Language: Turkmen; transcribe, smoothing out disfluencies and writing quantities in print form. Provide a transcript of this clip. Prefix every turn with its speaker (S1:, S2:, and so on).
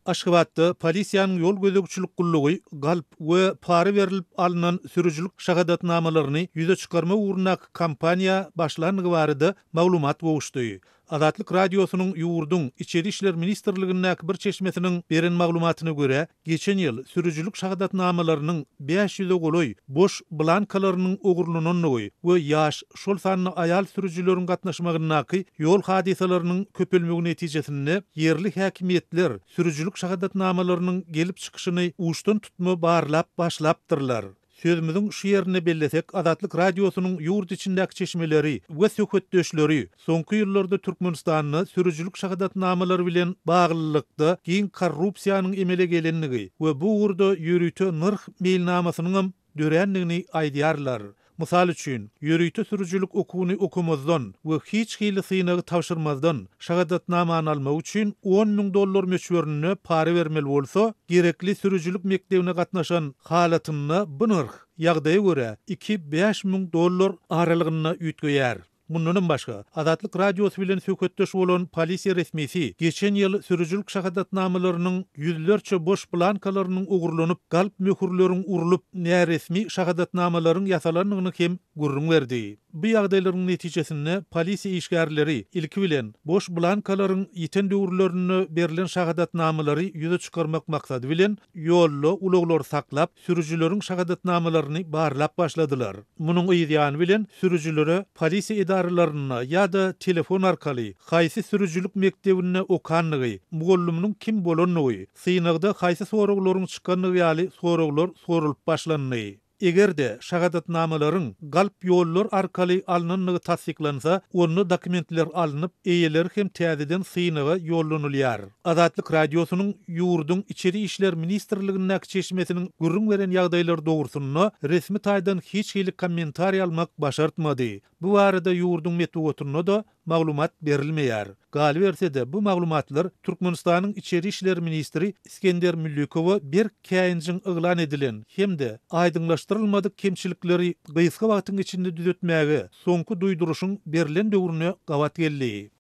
S1: Aşgabatda polisiýanyň ýol gözegçilik gullugy galp we pary berilip alynan sürüjülük şahadatnamalaryny ýüze çykarma uğrundaky kampaniýa başlangyny barada maglumat bowuşdy. Adatlyk radiosynyň ýurdun içeri işler ministrligindäki bir çeşmesiniň beren maglumatyna görä, geçen ýyl sürüjülük şahadatnamalarynyň 500 goloy boş blankalarynyň ogurlanyny we ýaş şol sanly aýal sürüjüleriň gatnaşmagynaky ýol hadisalarynyň köpelmegi netijesinde yerli häkimetler sürüjülük şahadatnamalarynyň gelip çykyşyny uçdan tutma barlap başlapdyrlar. Sözümüzün şu yerine bellesek, Adatlyk radiosynyň ýurt içindäki çeşmeleri we söhbetdeşleri soňky ýyllarda Türkmenistanyny sürüjülük şahadatnamalary bilen baglylykda giň korrupsiýanyň emele gelenligi we bu urda ýürüýte nırh meýilnamasynyň dörenligini aýdýarlar. Mysal üçin, ýürüýte sürüjülük okuwyny okumazdan we hiç hili synagy tapşyrmazdan şahadatnamany almak üçin $10.000 möçberini pary bermeli bolsa, gerekli sürüjülük mekdebine gatnaşan halatyny bu nırh ýagdaýa görä $2-5.000 aralygyna ýetgeýär. Bundan başga, Adatlyk radiosy bilen söhbetdeş bolan polisiýa resmisi geçen ýyl sürüjülük şahadatnamalarynyň ýüzlerçe boş blankalarynyň ogurlanyp, galp möhürleriň urulyp, näresmi şahadatnamalaryň ýasalandygyny hem gurrun berdi. Bu ýagdaýlaryň netijesinde polisiýa işgärleri ilki bilen boş blankalaryň ýeten döwürlerini berilen şahadatnamalary ýüze çykarmak maksady bilen ýolly ulaglar saklap, sürüjüleriň şahadatnamalaryny barlap başladylar. Munyň ýa bilen sürüjülere polisiýa idaralaryna ýa-da telefon arkaly haýsy sürüjülük mekdebine okanlygy, mugalliminiň kim bolanyny, synagda haýsy soraglaryň çykanlygy ýaly soraglar sorulyp başlandy. Egerde şahadatnamalaryň galp ýollar arkaly alynanlygy tasdiklansa, onu dokumentler alınıp, eýeler hem täzeden synaga ýollanylýar. Adatlyk radiosynyň ýurdun içeri işler ministrligindäki çeşmesiniň gurrun beren ýagdaýlar dogrusyny resmi taýdan hiç hili kommentariýa almak başartmady. Bu barada ýurdun metbugatyna da maglumat berilmeýär. Gal bersede bu maglumatlar Türkmenistanyň içeri işler ministri İskender Müllekowa bir käýinjiň yglan edilen hemde aýdyňlaşdyrylmadyk kemçilikleri gysga wagtyň içinde düzeltmäge soňky duýduruşyň berilen döwrüne gawat geldi.